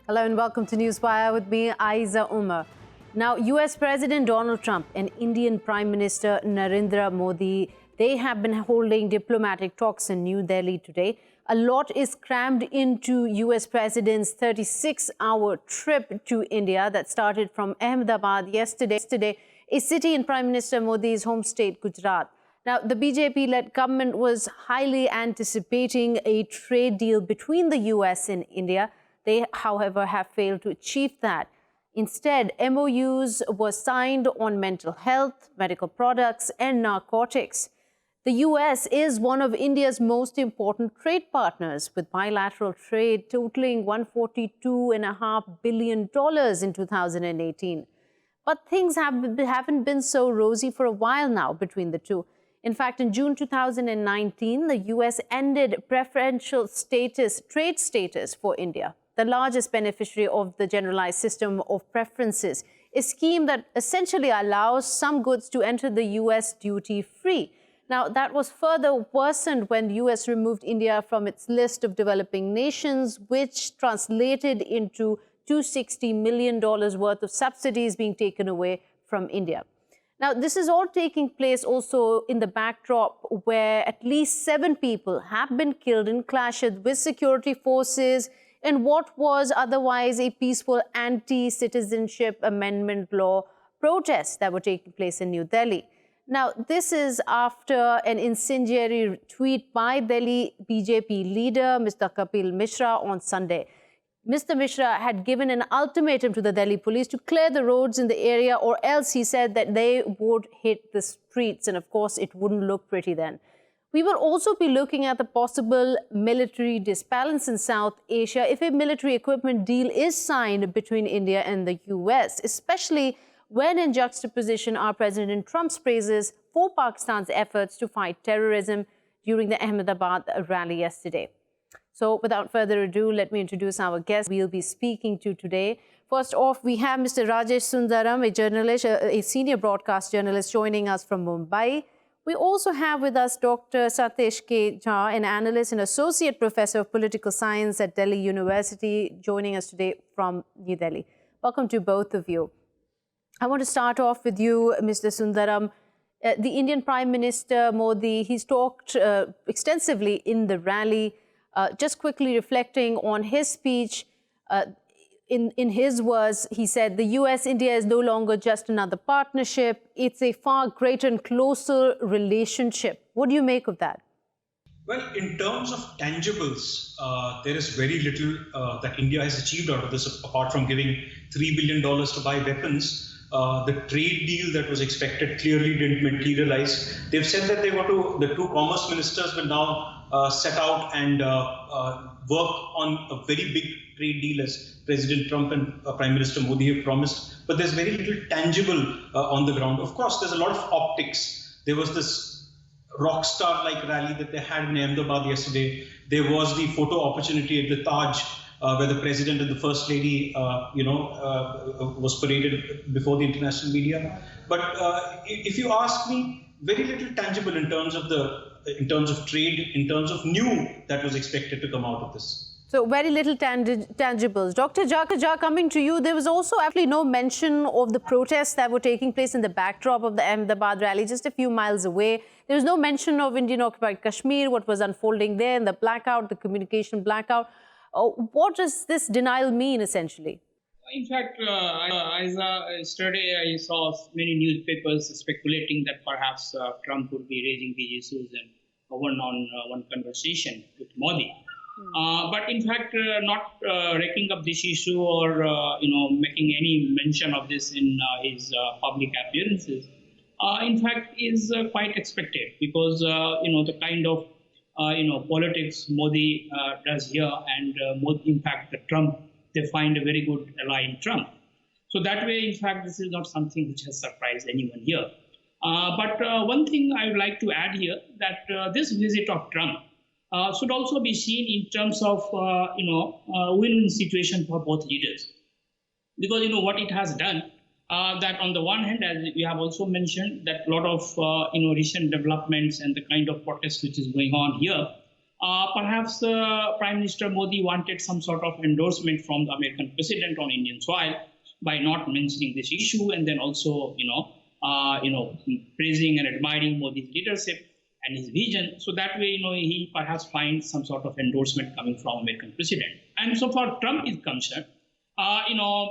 Hello and welcome to Newswire with me, Ayza Omar. Now, US President Donald Trump and Indian Prime Minister Narendra Modi, they have been holding diplomatic talks in New Delhi today. A lot is crammed into US President's 36-hour trip to India that started from Ahmedabad yesterday, a city in Prime Minister Modi's home state, Gujarat. Now, the BJP-led government was highly anticipating a trade deal between the US and India. They, however, have failed to achieve that. Instead, MOUs were signed on mental health, medical products, and narcotics. The US is one of India's most important trade partners, with bilateral trade totaling $142.5 billion in 2018. But things haven't been so rosy for a while now between the two. In fact, in June 2019, the US ended preferential trade status for India, the largest beneficiary of the Generalized System of Preferences, a scheme that essentially allows some goods to enter the US duty-free. Now, that was further worsened when the US removed India from its list of developing nations, which translated into $260 million worth of subsidies being taken away from India. Now, this is all taking place also in the backdrop where at least 7 people have been killed in clashes with security forces in what was otherwise a peaceful anti-citizenship amendment law protests that were taking place in New Delhi. Now, this is after an incendiary tweet by Delhi BJP leader Mr. Kapil Mishra on Sunday. Mr. Mishra had given an ultimatum to the Delhi police to clear the roads in the area, or else he said that they would hit the streets, and of course it wouldn't look pretty then. We will also be looking at the possible military disbalance in South Asia if a military equipment deal is signed between India and the US, especially when in juxtaposition are President Trump's praises for Pakistan's efforts to fight terrorism during the Ahmedabad rally yesterday. So without further ado, let me introduce our guests we'll be speaking to today. First off, we have Mr. Rajesh Sundaram, a journalist, a senior broadcast journalist joining us from Mumbai. We also have with us Dr. Satish K, an analyst and associate professor of political science at Delhi University, joining us today from New Delhi. Welcome to both of you. I want to start off with you, Mr. Sundaram. The Indian Prime Minister Modi, he's talked extensively in the rally. Just quickly reflecting on his speech, in his words, he said, the US-India is no longer just another partnership. It's a far greater and closer relationship. What do you make of that? Well, in terms of tangibles, there is very little that India has achieved out of this, apart from giving $3 billion to buy weapons. The trade deal that was expected clearly didn't materialize. They've said that the two commerce ministers will now set out and work on a very big trade deal, as President Trump and Prime Minister Modi have promised. But there's very little tangible on the ground. Of course, there's a lot of optics. There was this rock star-like rally that they had in Ahmedabad yesterday. There was the photo opportunity at the Taj, where the President and the First Lady, was paraded before the international media. But if you ask me, very little tangible in terms of trade, in terms of new that was expected to come out of this. So very little tangibles. Dr. Jha, coming to you, there was also actually no mention of the protests that were taking place in the backdrop of the Ahmedabad rally, just a few miles away. There was no mention of Indian-occupied Kashmir, what was unfolding there, and the blackout, the communication blackout. What does this denial mean, essentially? In fact, yesterday I saw many newspapers speculating that perhaps Trump would be raising these issues in a one-on-one conversation with Modi. But in fact, not raking up this issue or making any mention of this in his public appearances, in fact, is quite expected, because the kind of politics Modi does here, and in fact, Trump, they find a very good ally in Trump. So that way, in fact, this is not something which has surprised anyone here. But one thing I would like to add here, that this visit of Trump should also be seen in terms of, win-win situation for both leaders. Because, what it has done, that on the one hand, as we have also mentioned, that a lot of, recent developments and the kind of protest which is going on here, Perhaps Prime Minister Modi wanted some sort of endorsement from the American president on Indian soil by not mentioning this issue, and then also, praising and admiring Modi's leadership and his vision. So that way, he perhaps finds some sort of endorsement coming from American president. And so far, Trump is concerned,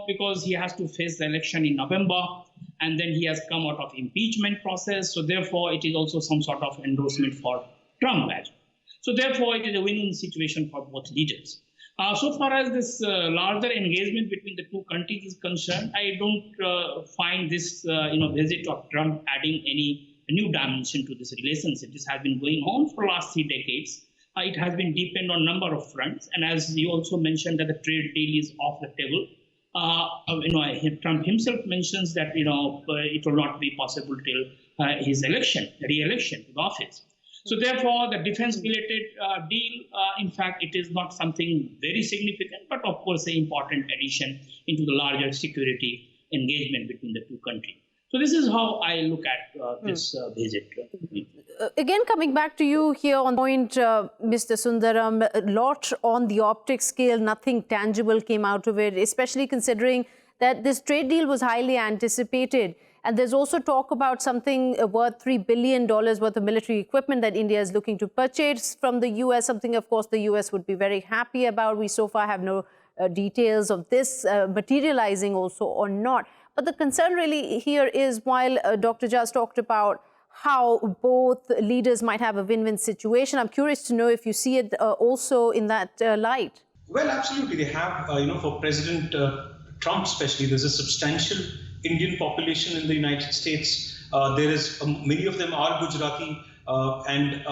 because he has to face the election in November, and then he has come out of impeachment process. So therefore, it is also some sort of endorsement for Trump as well. So therefore, it is a win-win situation for both leaders. So far as this larger engagement between the two countries is concerned, I don't find this visit of Trump adding any new dimension to this relationship. This has been going on for the last 3 decades. It has been deepened on a number of fronts. And as you also mentioned that the trade deal is off the table, Trump himself mentions that it will not be possible till his re-election to the office. So therefore, the defense-related deal, in fact, it is not something very significant, but of course, an important addition into the larger security engagement between the two countries. So this is how I look at this visit. Again, coming back to you here on point, Mr. Sundaram, a lot on the optics scale, nothing tangible came out of it, especially considering that this trade deal was highly anticipated. And there's also talk about something worth $3 billion worth of military equipment that India is looking to purchase from the US, something, of course, the US would be very happy about. We so far have no details of this materializing also or not. But the concern really here is, while Dr. Ijaz talked about how both leaders might have a win-win situation, I'm curious to know if you see it also in that light. Well, absolutely. They have, for President Trump especially, there's a substantial Indian population in the United States. There is many of them are Gujarati, and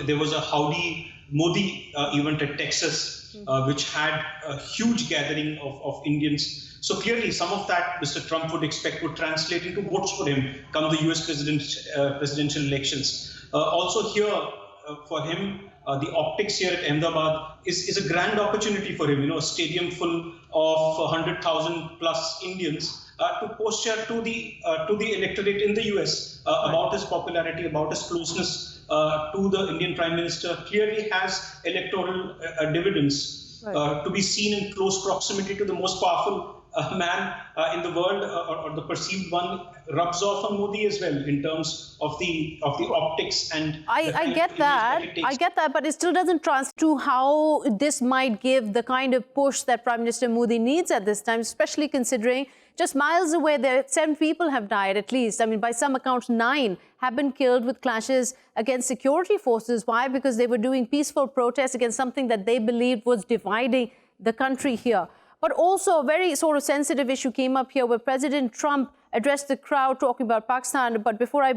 there was a Howdy Modi event at Texas, which had a huge gathering of Indians. So clearly, some of that Mr. Trump would expect would translate into votes for him come the US presidential elections. Also here, for him, the optics here at Ahmedabad is a grand opportunity for him. A stadium full of 100,000 plus Indians to posture to the electorate in the US about his popularity, about his closeness to the Indian Prime Minister. Clearly has electoral dividends to be seen in close proximity to the most powerful man in the world, or the perceived one, rubs off on Modi as well in terms of the optics and. I get that, but it still doesn't translate to how this might give the kind of push that Prime Minister Modi needs at this time, especially considering just miles away, 7 people have died at least. I mean, by some accounts, 9 have been killed with clashes against security forces. Why? Because they were doing peaceful protests against something that they believed was dividing the country here. But also a very sort of sensitive issue came up here where President Trump addressed the crowd talking about Pakistan. But before I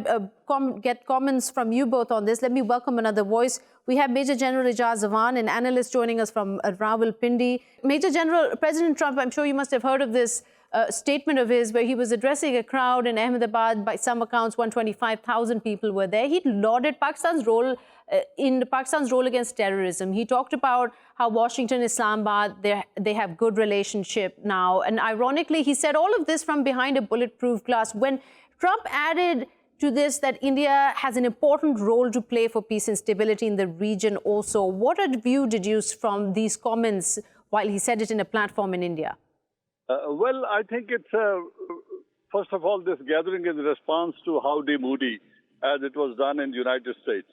get comments from you both on this, let me welcome another voice. We have Major General Ijaz Awan, an analyst joining us from Rawalpindi. Major General, President Trump, I'm sure you must have heard of this statement of his where he was addressing a crowd in Ahmedabad. By some accounts, 125,000 people were there. He lauded Pakistan's role against terrorism. He talked about how Washington, Islamabad, they have good relationship now. And ironically, he said all of this from behind a bulletproof glass. When Trump added to this that India has an important role to play for peace and stability in the region also, what have you deduced from these comments while he said it in a platform in India? Well, I think it's, first of all, this gathering is in response to Howdy Modi, as it was done in the United States.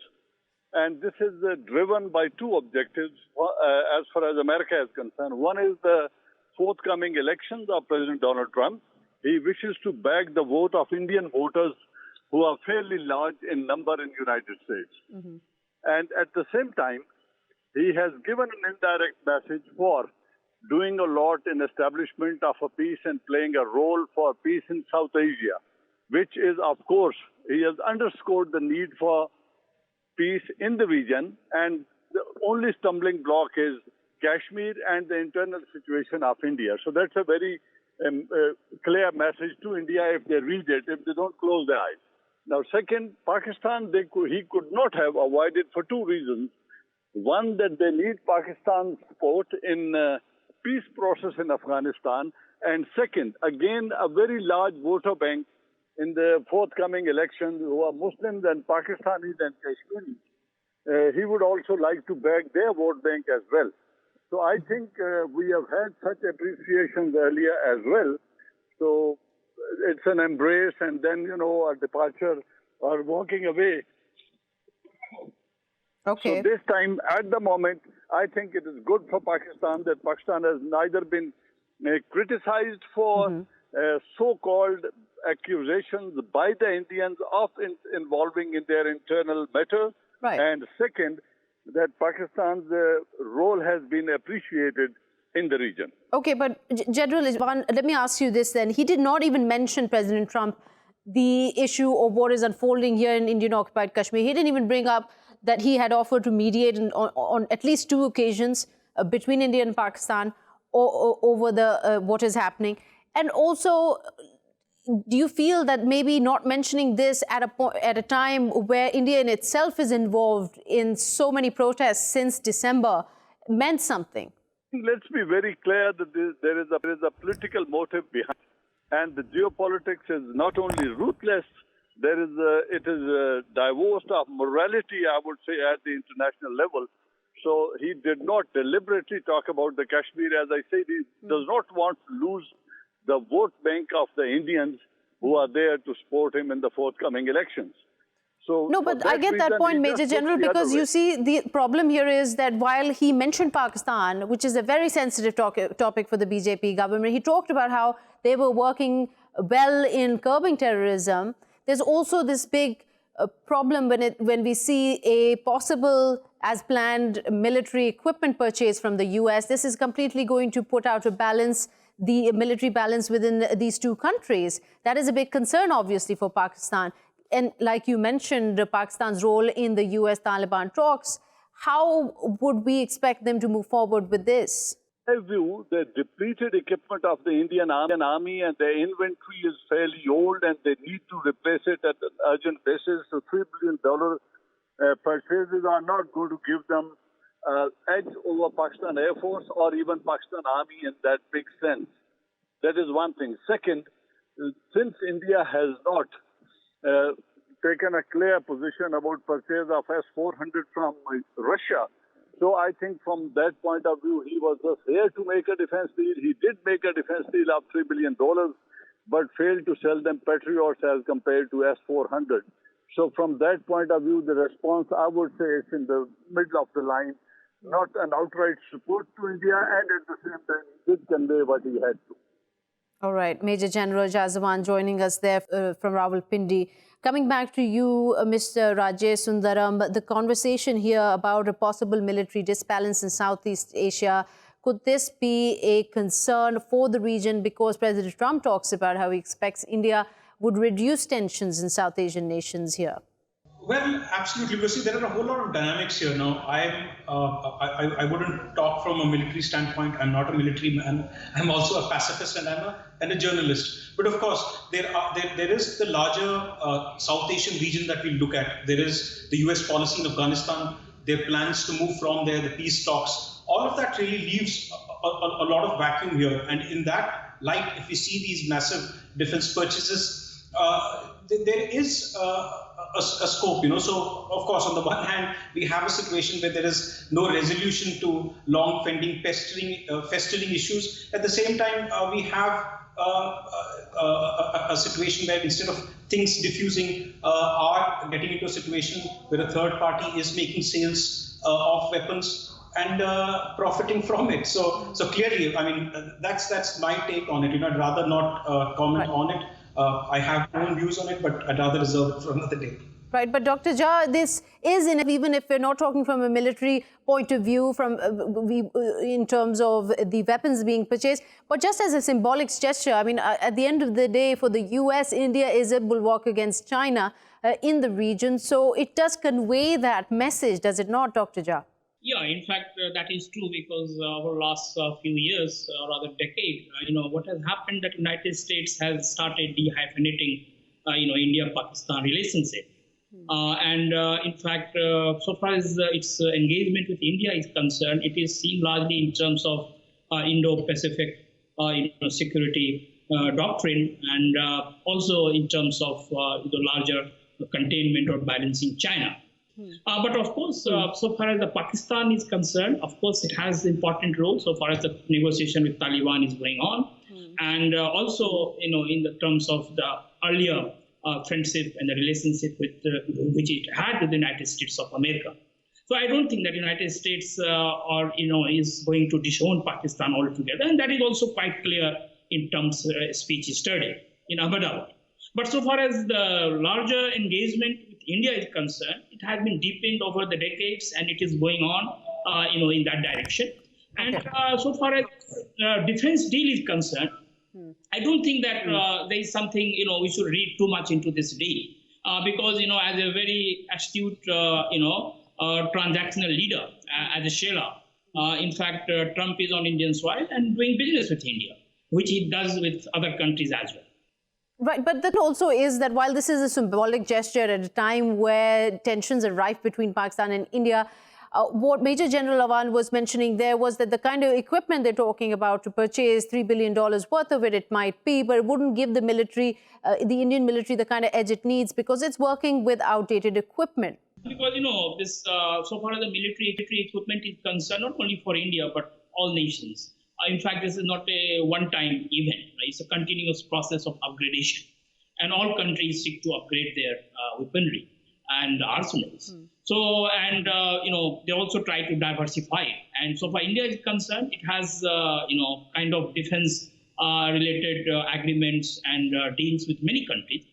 And this is driven by 2 objectives as far as America is concerned. One is the forthcoming elections of President Donald Trump. He wishes to bag the vote of Indian voters who are fairly large in number in the United States. Mm-hmm. And at the same time, he has given an indirect message for doing a lot in establishment of a peace and playing a role for peace in South Asia, which is, of course, he has underscored the need for peace in the region, and the only stumbling block is Kashmir and the internal situation of India. So that's a very clear message to India if they read it, if they don't close their eyes. Now, second, Pakistan, he could not have avoided for 2 reasons. One, that they need Pakistan's support in peace process in Afghanistan. And second, again, a very large voter bank in the forthcoming elections who are Muslims and Pakistanis and Kashmiris. he would also like to bag their vote bank as well. So I think we have had such appreciations earlier as well. So it's an embrace and then, a departure or walking away. Okay. So this time, at the moment, I think it is good for Pakistan that Pakistan has neither been criticized for so-called accusations by the Indians of involving in their internal matter. Right. And second, that Pakistan's role has been appreciated in the region. Okay, but General Ijaz, let me ask you this then. He did not even mention, President Trump, the issue of what is unfolding here in Indian-occupied Kashmir. He didn't even bring up that he had offered to mediate on at least 2 occasions between India and Pakistan over the what is happening. And also, do you feel that maybe not mentioning this at a time where India in itself is involved in so many protests since December meant something? Let's be very clear that there is a political motive behind, and the geopolitics is not only ruthless. It is divorced of morality, I would say, at the international level. So he did not deliberately talk about the Kashmir. As I said, he does not want to lose the vote bank of the Indians who are there to support him in the forthcoming elections. So no, but I get that point, Major General, because you see, the problem here is that while he mentioned Pakistan, which is a very sensitive topic for the BJP government, he talked about how they were working well in curbing terrorism. There's also this big problem when we see a possible, as planned, military equipment purchase from the US. This is completely going to put out of balance the military balance within these 2 countries. That is a big concern, obviously, for Pakistan. And like you mentioned, Pakistan's role in the US-Taliban talks, how would we expect them to move forward with this? I view the depleted equipment of the Indian Army and their inventory is fairly old and they need to replace it at an urgent basis. So $3 billion purchases are not going to give them edge over Pakistan Air Force or even Pakistan Army in that big sense. That is one thing. Second, since India has not taken a clear position about purchase of S-400 from Russia, so I think from that point of view, he was just here to make a defense deal. He did make a defense deal of $3 billion, but failed to sell them Patriots as compared to S-400. So from that point of view, the response, I would say, is in the middle of the line, not an outright support to India, and at the same time, he did convey what he had to. All right, Major General Ijaz Awan joining us there from Rawalpindi. Coming back to you, Mr. Rajesh Sundaram, the conversation here about a possible military disbalance in Southeast Asia, could this be a concern for the region? Because President Trump talks about how he expects India would reduce tensions in South Asian nations here. Well, absolutely. Because see, there are a whole lot of dynamics here. Now, I wouldn't talk from a military standpoint. I'm not a military man. I'm also a pacifist and a journalist. But of course, there is the larger South Asian region that we look at. There is the US policy in Afghanistan, their plans to move from there, the peace talks. All of that really leaves a lot of vacuum here. And in that light, if we see these massive defense purchases, there is a scope, So, of course, on the one hand, we have a situation where there is no resolution to long-pending festering issues. At the same time, we have a situation where instead of things diffusing, are getting into a situation where a third party is making sales of weapons and profiting from it. So clearly, I mean, that's my take on it. I'd rather not comment on it. I have my own views on it, but I'd rather reserve it for another day. Right, but Dr. Jha, this is, even if we're not talking from a military point of view, in terms of the weapons being purchased, but just as a symbolic gesture, I mean, at the end of the day, for the US, India is a bulwark against China in the region. So it does convey that message, does it not, Dr. Jha? Yeah, in fact, that is true because over the last few years, or rather decade, what has happened that United States has started dehyphenating, India-Pakistan relationship. In fact, so far as its engagement with India is concerned, it is seen largely in terms of Indo-Pacific security doctrine and also in terms of the larger containment or balancing China. But of course, so far as the Pakistan is concerned, of course, it has an important role so far as the negotiation with Taliban is going on. And also, in the terms of the earlier friendship and the relationship with which it had with the United States of America. So I don't think that United States is going to disown Pakistan altogether. And that is also quite clear in terms of speech yesterday in Ahmedabad. But so far as the larger engagement with India is concerned, it has been deepened over the decades, and it is going on, in that direction. And so far as defense deal is concerned, I don't think that there is something we should read too much into this deal, because as a very astute transactional leader, as a Sheila, in fact, Trump is on Indian soil and doing business with India, which he does with other countries as well. Right, but that also is that while this is a symbolic gesture at a time where tensions are rife between Pakistan and India, what Major General Awan was mentioning there was that the kind of equipment they're talking about to purchase $3 billion worth of it might be, but it wouldn't give the military, the Indian military, the kind of edge it needs because it's working with outdated equipment. Because, this so far as the military equipment is concerned, not only for India, but all nations. In fact, this is not a one-time event. Right? It's a continuous process of upgradation. And all countries seek to upgrade their weaponry and arsenals. So, and, they also try to diversify. And so far India is concerned, it has, kind of defense-related agreements and deals with many countries.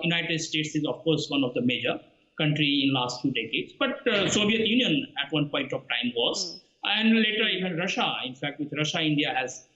United States is, of course, one of the major country in last few decades. But Soviet Union at one point of time was. And later even Russia. In fact, with Russia, India has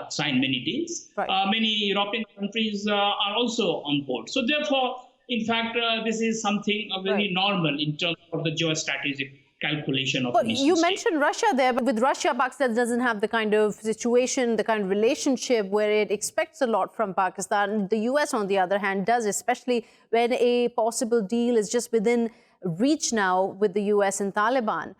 signed many deals. Right. Many European countries are also on board. So therefore, in fact, this is something very normal in terms of the geostrategic calculation of nation you state. mentioned Russia there, but with Russia, Pakistan doesn't have the kind of situation, the kind of relationship where it expects a lot from Pakistan. The US, on the other hand, does, especially when a possible deal is just within reach now with the US and Taliban.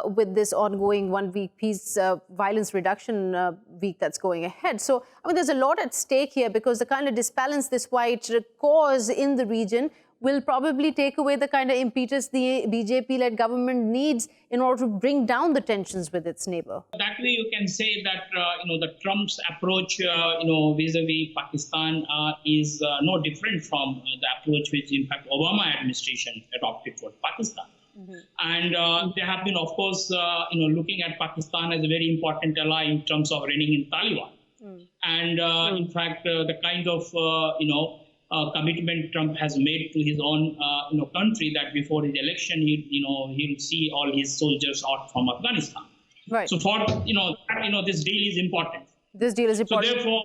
With this ongoing one-week peace violence reduction week that's going ahead. So, there's a lot at stake here because the kind of disbalance this might cause in the region will probably take away the kind of impetus the BJP-led government needs in order to bring down the tensions with its neighbor. That way you can say that, the Trump's approach, vis-a-vis Pakistan is no different from the approach which, in fact, Obama administration adopted for Pakistan. And they have been, of course, looking at Pakistan as a very important ally in terms of reining in Taliban. And in fact, the kind of, commitment Trump has made to his own, country that before his election, he'll see all his soldiers out from Afghanistan. Right. So for, this deal is important. This deal is important. So therefore,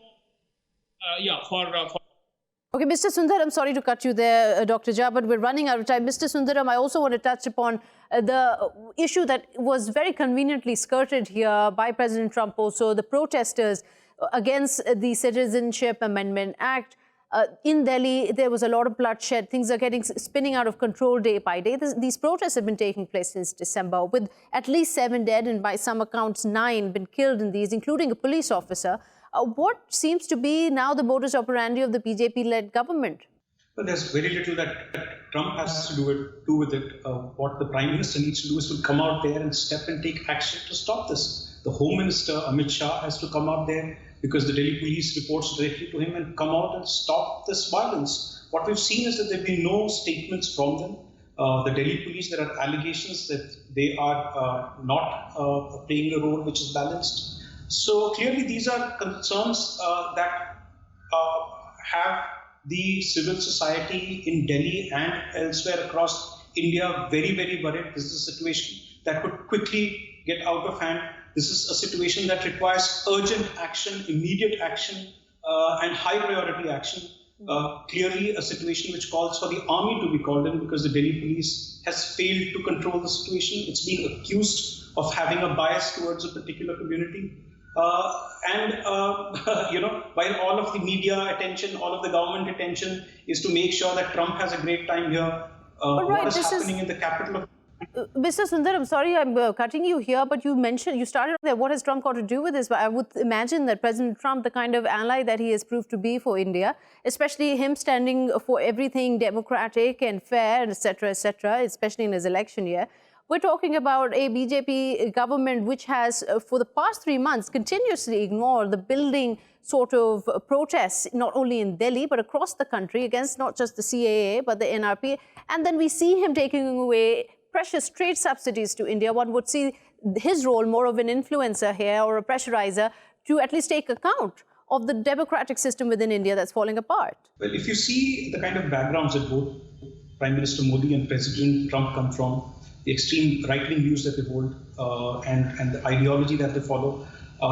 Okay, Mr. Sundaram, sorry to cut you there, Dr. Jha, but we're running out of time. Mr. Sundaram, I also want to touch upon the issue that was very conveniently skirted here by President Trump also, the protesters against the Citizenship Amendment Act. In Delhi, there was a lot of bloodshed. Things are spinning out of control day by day. These protests have been taking place since December, with at least 7 dead and by some accounts 9 been killed in these, including a police officer. What seems to be now the modus operandi of the BJP-led government? Well, there's very little that Trump has to do with it. What the Prime Minister needs to do is to come out there and step and take action to stop this. The Home Minister, Amit Shah, has to come out there because the Delhi police reports directly to him and come out and stop this violence. What we've seen is that there have been no statements from them. The Delhi police, there are allegations that they are not playing a role which is balanced. So clearly these are concerns that have the civil society in Delhi and elsewhere across India very, very worried. This is a situation that could quickly get out of hand. This is a situation that requires urgent action, immediate action, and high priority action. Clearly a situation which calls for the army to be called in because the Delhi police has failed to control the situation. It's being accused of having a bias towards a particular community. While all of the media attention, all of the government attention is to make sure that Trump has a great time here, what is happening in the capital of Mr. Sundaram, sorry I'm cutting you here, but you started there. What has Trump got to do with this? But I would imagine that President Trump, the kind of ally that he has proved to be for India, especially him standing for everything democratic and fair, etc., especially in his election year. We're talking about a BJP government which has, for the past 3 months, continuously ignored the building sort of protests, not only in Delhi, but across the country against not just the CAA, but the NRP. And then we see him taking away precious trade subsidies to India. One would see his role more of an influencer here or a pressurizer to at least take account of the democratic system within India that's falling apart. Well, if you see the kind of backgrounds that both Prime Minister Modi and President Trump come from, the extreme right-wing views that they hold and the ideology that they follow,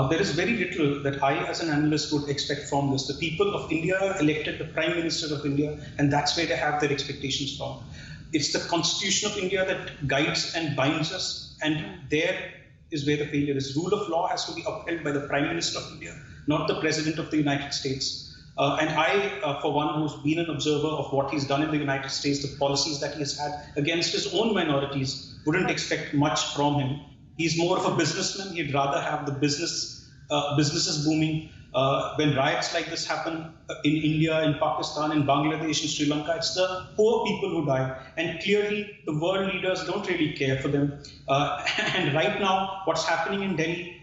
there is very little that I, as an analyst, would expect from this. The people of India elected the Prime Minister of India, and that's where they have their expectations from. It's the Constitution of India that guides and binds us, and there is where the failure is. Rule of law has to be upheld by the Prime Minister of India, not the President of the United States. And I, for one who's been an observer of what he's done in the United States, the policies that he has had against his own minorities, wouldn't expect much from him. He's more of a businessman. He'd rather have the businesses booming. When riots like this happen in India, in Pakistan, in Bangladesh, in Sri Lanka, it's the poor people who die. And clearly, the world leaders don't really care for them. And right now, what's happening in Delhi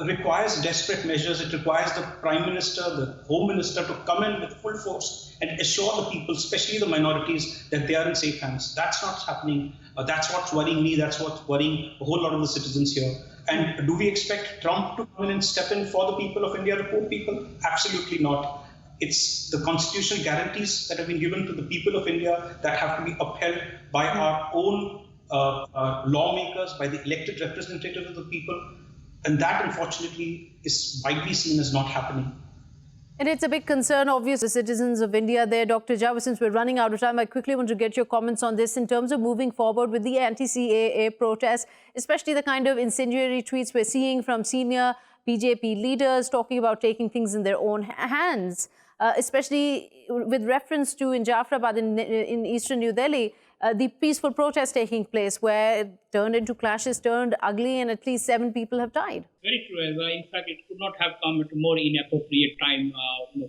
requires desperate measures. It requires the Prime Minister, the Home Minister to come in with full force and assure the people, especially the minorities, that they are in safe hands. That's not happening. That's what's worrying me. That's what's worrying a whole lot of the citizens here. And do we expect Trump to come in and step in for the people of India, the poor people? Absolutely not. It's the constitutional guarantees that have been given to the people of India that have to be upheld by our own lawmakers, by the elected representatives of the people. And that, unfortunately, is widely seen as not happening. And it's a big concern, obviously, the citizens of India there. Dr. Ijaz, since we're running out of time, I quickly want to get your comments on this in terms of moving forward with the anti-CAA protests, especially the kind of incendiary tweets we're seeing from senior BJP leaders talking about taking things in their own hands, especially with reference to in Jafrabad in eastern New Delhi, the peaceful protest taking place where it turned into clashes, turned ugly, and at least 7 people have died. Very true. In fact, it could not have come at a more inappropriate time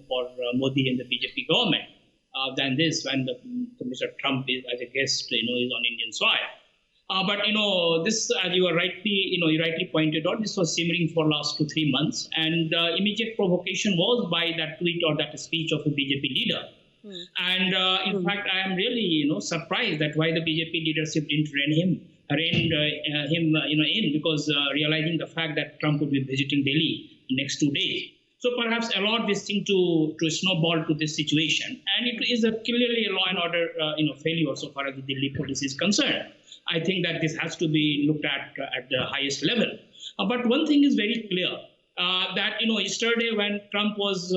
for Modi and the BJP government than this, when Mr. Trump is, as a guest, is on Indian soil. But this, as you rightly pointed out, this was simmering for last 2-3 months, and the immediate provocation was by that tweet or that speech of a BJP leader. And in fact, I am really surprised that why the BJP leadership didn't rein him in, because realizing the fact that Trump would be visiting Delhi in next 2 days. So perhaps allowed this thing to snowball to this situation, and it is clearly a law and order failure so far as the Delhi police is concerned. I think that this has to be looked at the highest level. But one thing is very clear. That yesterday when Trump was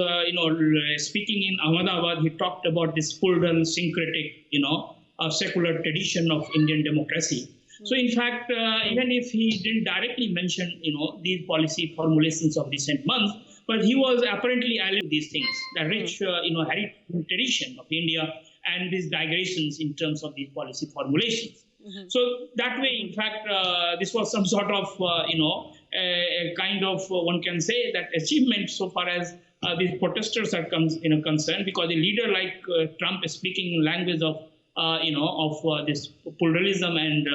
speaking in Ahmedabad, he talked about this full-run syncretic secular tradition of Indian democracy. So in fact, even if he didn't directly mention these policy formulations of recent months, but he was apparently allied to these things, the rich heritage tradition of India and these digressions in terms of these policy formulations. So that way, in fact, this was some sort of a kind of one can say that achievement so far as these protesters are concerned, because a leader like Trump is speaking in language of this pluralism and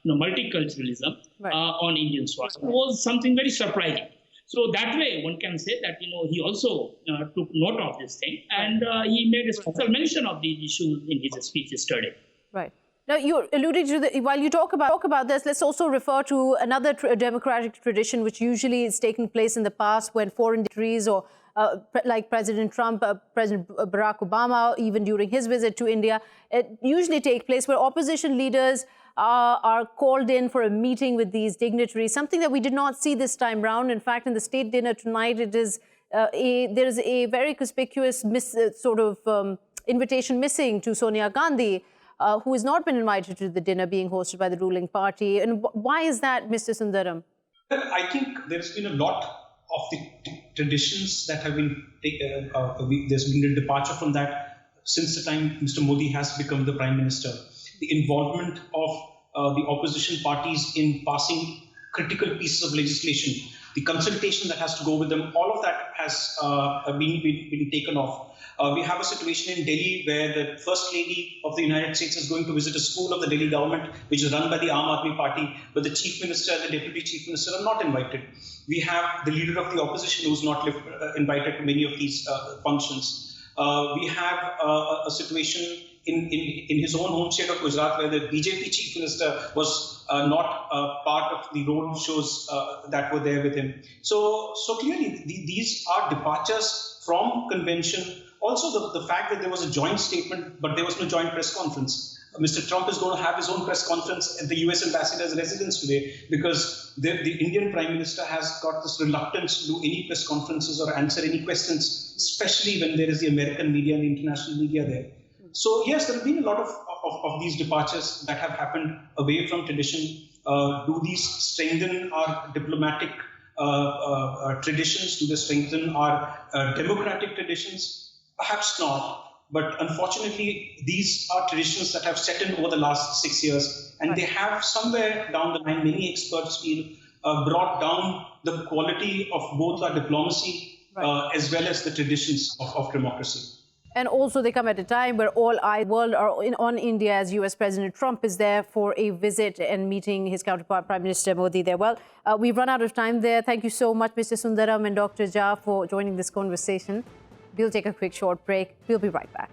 multiculturalism on Indian soil was something very surprising. So that way, one can say that he also took note of this thing, and he made a special mention of these issues in his speech yesterday. Right. Now, you alluded to while you talk about this, let's also refer to another democratic tradition which usually is taking place in the past when foreign dignitaries or like President Trump, President Barack Obama, even during his visit to India, it usually takes place where opposition leaders are called in for a meeting with these dignitaries, something that we did not see this time round. In fact, in the state dinner tonight, it is there is a very conspicuous invitation missing to Sonia Gandhi, who has not been invited to the dinner being hosted by the ruling party. And why is that, Mr. Sundaram? Well, I think there's been a lot of the traditions that have been there's been a departure from that since the time Mr. Modi has become the Prime Minister. The involvement of the opposition parties in passing critical pieces of legislation, the consultation that has to go with them, all of that has been taken off. We have a situation in Delhi where the First Lady of the United States is going to visit a school of the Delhi government, which is run by the Aam Aadmi Party, but the Chief Minister and the Deputy Chief Minister are not invited. We have the leader of the opposition who's not invited to many of these functions. We have a situation in his own home state of Gujarat, where the BJP chief minister was not part of the road shows that were there with him. So clearly, these are departures from convention. Also, the fact that there was a joint statement, but there was no joint press conference. Mr. Trump is going to have his own press conference at the US ambassador's residence today, because the Indian Prime Minister has got this reluctance to do any press conferences or answer any questions, especially when there is the American media and the international media there. So yes, there have been a lot of these departures that have happened away from tradition. Do these strengthen our diplomatic traditions? Do they strengthen our democratic traditions? Perhaps not. But unfortunately, these are traditions that have set in over the last 6 years. And they have somewhere down the line, many experts feel, brought down the quality of both our diplomacy as well as the traditions of democracy. And also they come at a time where all eyes world are on India, as US President Trump is there for a visit and meeting his counterpart Prime Minister Modi there. Well, we've run out of time there. Thank you so much, Mr. Sundaram and Dr. Jha, for joining this conversation. We'll take a quick short break. We'll be right back.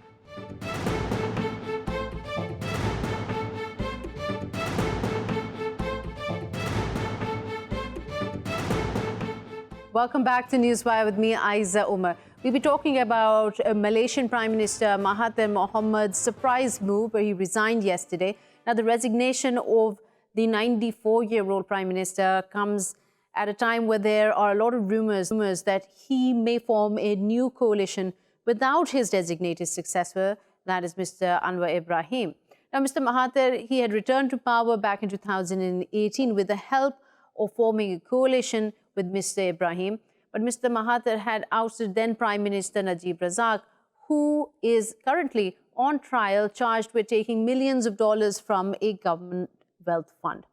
Welcome back to Newswire with me, Ayza Omar. We'll be talking about Malaysian Prime Minister Mahathir Mohamad's surprise move, where he resigned yesterday. Now, the resignation of the 94-year-old Prime Minister comes at a time where there are a lot of rumors that he may form a new coalition without his designated successor, that is Mr. Anwar Ibrahim. Now, Mr. Mahathir, he had returned to power back in 2018 with the help of forming a coalition with Mr. Ibrahim. But Mr. Mahathir had ousted then Prime Minister Najib Razak, who is currently on trial, charged with taking millions of dollars from a government wealth fund.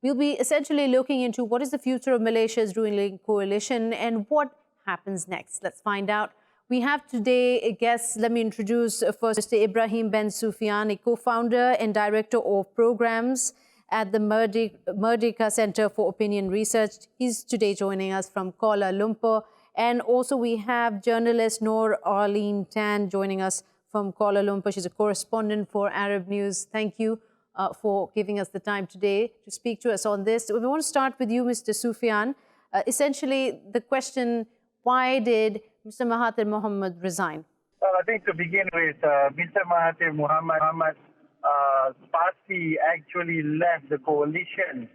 We'll be essentially looking into what is the future of Malaysia's ruling coalition and what happens next. Let's find out. We have today a guest. Let me introduce first Mr. Ibrahim Ben Suffian, a co-founder and director of programs at the Merdeka Center for Opinion Research. He's today joining us from Kuala Lumpur. And also we have journalist Arlene Tan joining us from Kuala Lumpur. She's a correspondent for Arab News. Thank you for giving us the time today to speak to us on this. We want to start with you, Mr. Suffian. Essentially, the question, why did Mr. Mahathir Mohamad resign? Well, I think to begin with, Mr. Mahathir Mohamad's party actually left the coalition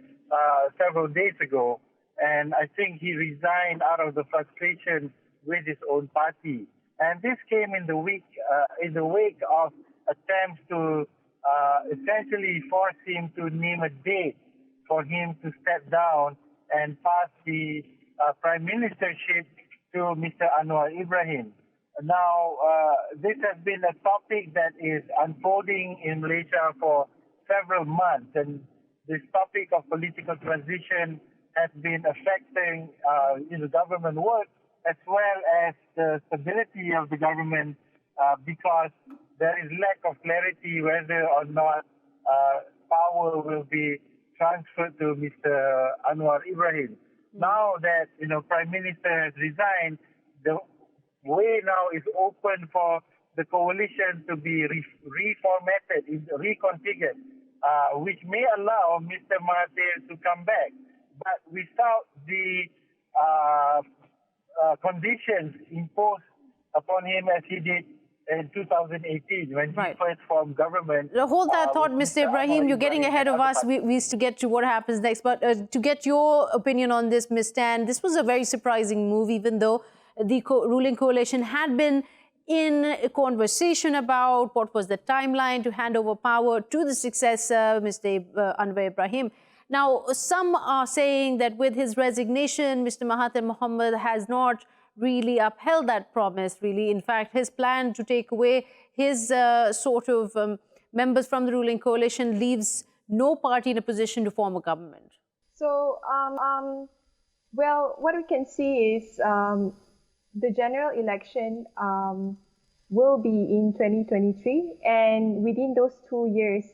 several days ago, and I think he resigned out of the frustration with his own party. And this came in the wake of attempts to essentially force him to name a date for him to step down and pass the prime ministership to Mr. Anwar Ibrahim. Now, this has been a topic that is unfolding in Malaysia for several months, and this topic of political transition has been affecting government work as well as the stability of the government because there is lack of clarity whether or not power will be transferred to Mr. Anwar Ibrahim. Now that Prime Minister has resigned, the way now is open for the coalition to be reformatted, reconfigured, which may allow Mr. Mahathir to come back, but without the conditions imposed upon him as he did in 2018 when he first formed government. Hold that thought, Mr. Ibrahim. You're getting ahead of us. We used to get to what happens next. But to get your opinion on this, Ms. Tan, this was a very surprising move, even though the ruling coalition had been in a conversation about what was the timeline to hand over power to the successor, Mr. Anwar Ibrahim. Now, some are saying that with his resignation, Mr. Mahathir Mohamad has not really upheld that promise, really. In fact, his plan to take away his members from the ruling coalition leaves no party in a position to form a government? So, well, what we can see is the general election will be in 2023, and within those 2 years,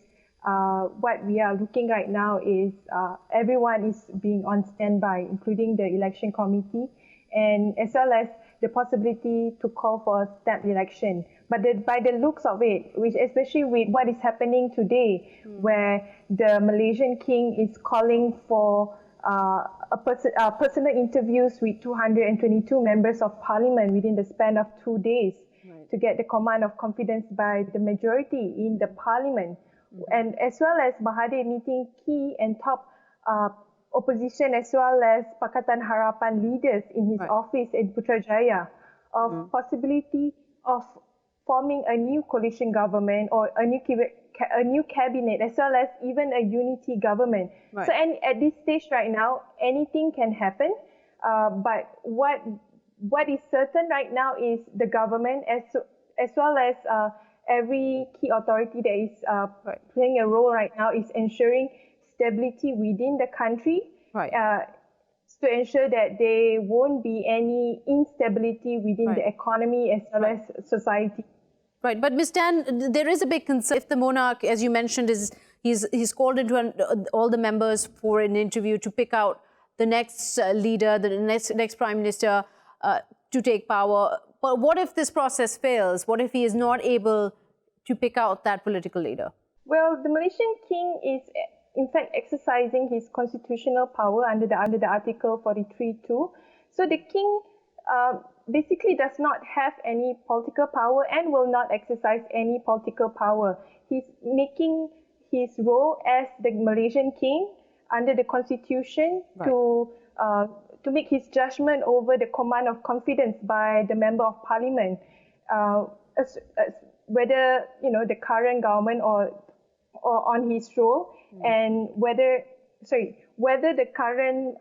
what we are looking right now is everyone is being on standby, including the election committee, and as well as the possibility to call for a snap election. But by the looks of it, which especially with what is happening today, where the Malaysian king is calling for personal interviews with 222 members of parliament within the span of 2 days to get the command of confidence by the majority in the parliament, and as well as Mahathir meeting key and top opposition as well as Pakatan Harapan leaders in his office in Putrajaya of possibility of forming a new coalition government or a new cabinet as well as even a unity government. So and at this stage right now, anything can happen. But what is certain right now is the government as well as every key authority that is playing a role right now is ensuring stability within the country to ensure that there won't be any instability within the economy as well as society. Right, but Ms. Tan, there is a big concern if the monarch, as you mentioned, he's called into all the members for an interview to pick out the next leader, the next prime minister to take power. But what if this process fails? What if he is not able to pick out that political leader? Well, the Malaysian king is in fact exercising his constitutional power under the Article 43(2). So the king basically does not have any political power and will not exercise any political power. He's making his role as the Malaysian king under the constitution to make his judgment over the command of confidence by the member of parliament, whether the current government or on his role, and whether the current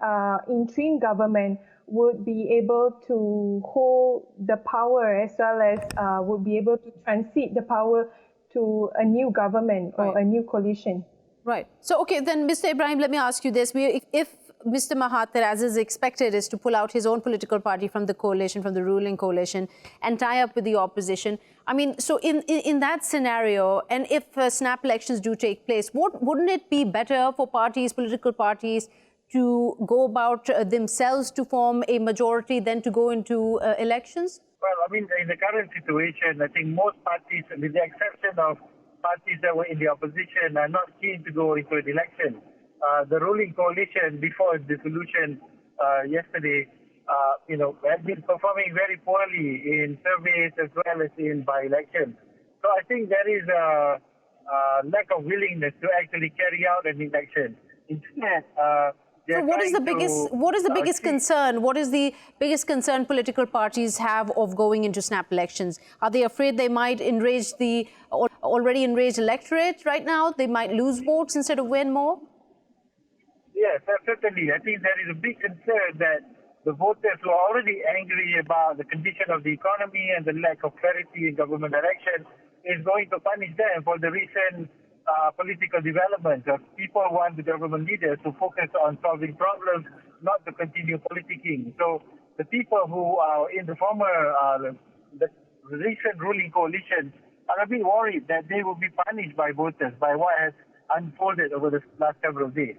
interim government would be able to hold the power as well as would be able to transit the power to a new government or a new coalition. Right. So, okay, then Mr. Ibrahim, let me ask you this. If Mr. Mahathir, as is expected, is to pull out his own political party from the coalition, from the ruling coalition, and tie up with the opposition, I mean, so in that scenario, and if snap elections do take place, wouldn't it be better for political parties, to go about themselves to form a majority than to go into elections? Well, I mean, in the current situation, I think most parties, with the exception of parties that were in the opposition, are not keen to go into an election. The ruling coalition, before its dissolution yesterday, has been performing very poorly in surveys as well as in by-elections. So I think there is a lack of willingness to actually carry out an election. Instead, so what is the biggest concern? What is the biggest concern political parties have of going into snap elections? Are they afraid they might enrage the already enraged electorate right now? They might lose votes instead of win more? Yes, certainly. I think there is a big concern that the voters who are already angry about the condition of the economy and the lack of clarity in government direction is going to punish them for the recent political developments. People want the government leaders to focus on solving problems, not to continue politicking. So the people who are in the the recent ruling coalition are a bit worried that they will be punished by voters by what has unfolded over the last several days.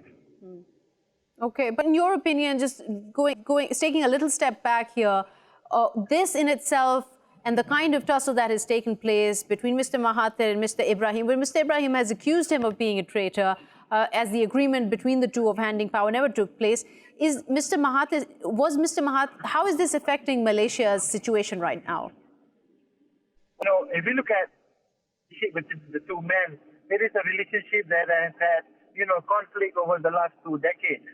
Okay, but in your opinion, just taking a little step back here, this in itself and the kind of tussle that has taken place between Mr. Mahathir and Mr. Ibrahim, where Mr. Ibrahim has accused him of being a traitor, as the agreement between the two of handing power never took place, how is this affecting Malaysia's situation right now? If you look at the two men, there is a relationship that has had conflict over the last 2 decades.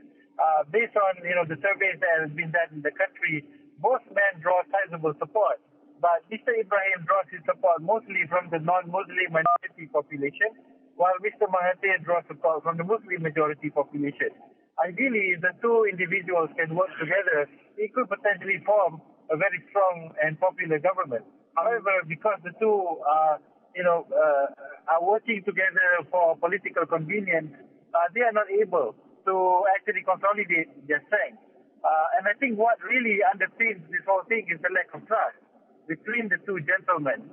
Based on the surveys that have been done in the country, both men draw sizable support. But Mr. Ibrahim draws his support mostly from the non-Muslim minority population, while Mr. Mahathir draws support from the Muslim majority population. Ideally, if the two individuals can work together, it could potentially form a very strong and popular government. However, because the two are working together for political convenience, they are not able to actually consolidate their strength. And I think what really underpins this whole thing is the lack of trust between the two gentlemen.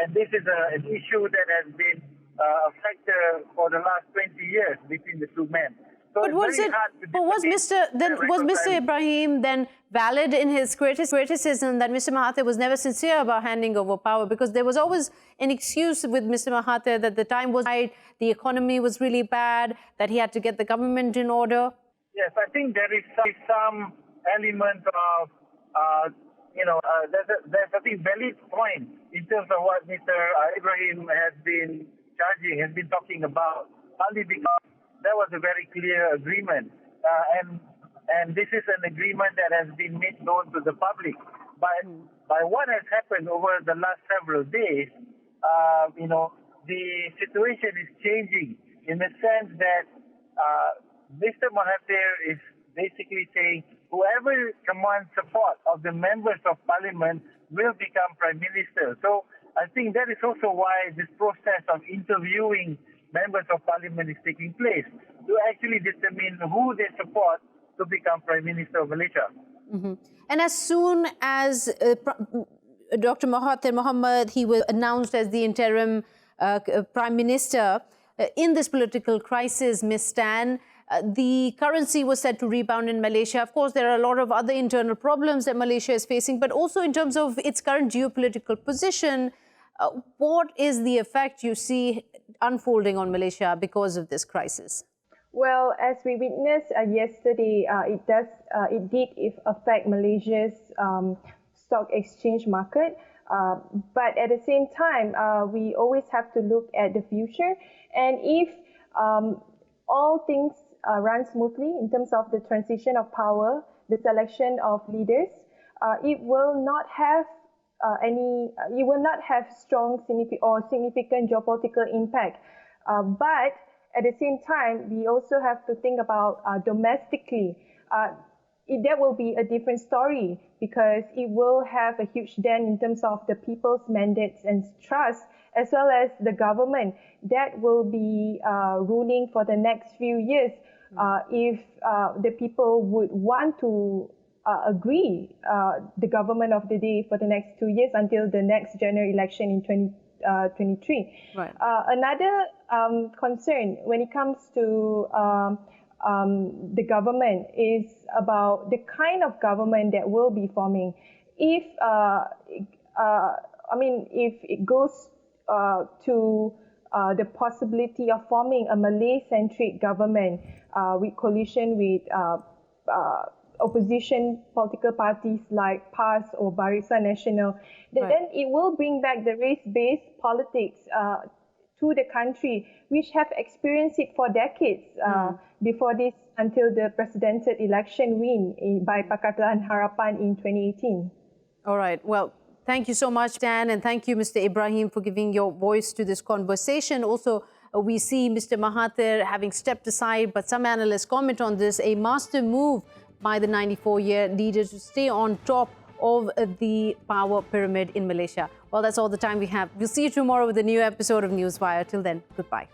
And this is an issue that has been a factor for the last 20 years between the two men. So but was Mr. Ibrahim then valid in his criticism that Mr. Mahathir was never sincere about handing over power? Because there was always an excuse with Mr. Mahathir that the time was right, the economy was really bad, that he had to get the government in order. Yes, I think there is some element of, there's a valid point in terms of what Mr. Ibrahim has been talking about, only because there was a very clear agreement. And this is an agreement that has been made known to the public. But by what has happened over the last several days, the situation is changing in the sense that Mr. Mahathir is basically saying whoever commands support of the members of parliament will become prime minister. So I think that is also why this process of interviewing members of parliament is taking place, to actually determine who they support to become prime minister of Malaysia. And as soon as Dr. Mahathir Mohamad, he was announced as the interim prime minister, in this political crisis, Ms. Tan, the currency was said to rebound in Malaysia. Of course, there are a lot of other internal problems that Malaysia is facing, but also in terms of its current geopolitical position, what is the effect you see unfolding on Malaysia because of this crisis? Well, as we witnessed yesterday, it did affect Malaysia's stock exchange market. But at the same time, we always have to look at the future. And if all things run smoothly in terms of the transition of power, the selection of leaders, it will not have strong significant geopolitical impact. But at the same time, we also have to think about domestically. That will be a different story because it will have a huge dent in terms of the people's mandates and trust, as well as the government that will be ruling for the next few years. If the people would want to agree the government of the day for the next 2 years until the next general election in 2023. Right. Another concern when it comes to the government is about the kind of government that will be forming. If it goes to the possibility of forming a Malay-centric government with coalition with opposition political parties like PAS or Barisan Nasional, then it will bring back the race-based politics to the country, which have experienced it for decades before this, until the presidential election win by Pakatan Harapan in 2018. All right. Well, thank you so much, Dan, and thank you, Mr. Ibrahim, for giving your voice to this conversation. Also, we see Mr. Mahathir having stepped aside, but some analysts comment on this, a master move by the 94-year leader to stay on top of the power pyramid in Malaysia. Well, that's all the time we have. We'll see you tomorrow with a new episode of Newswire. Till then, goodbye.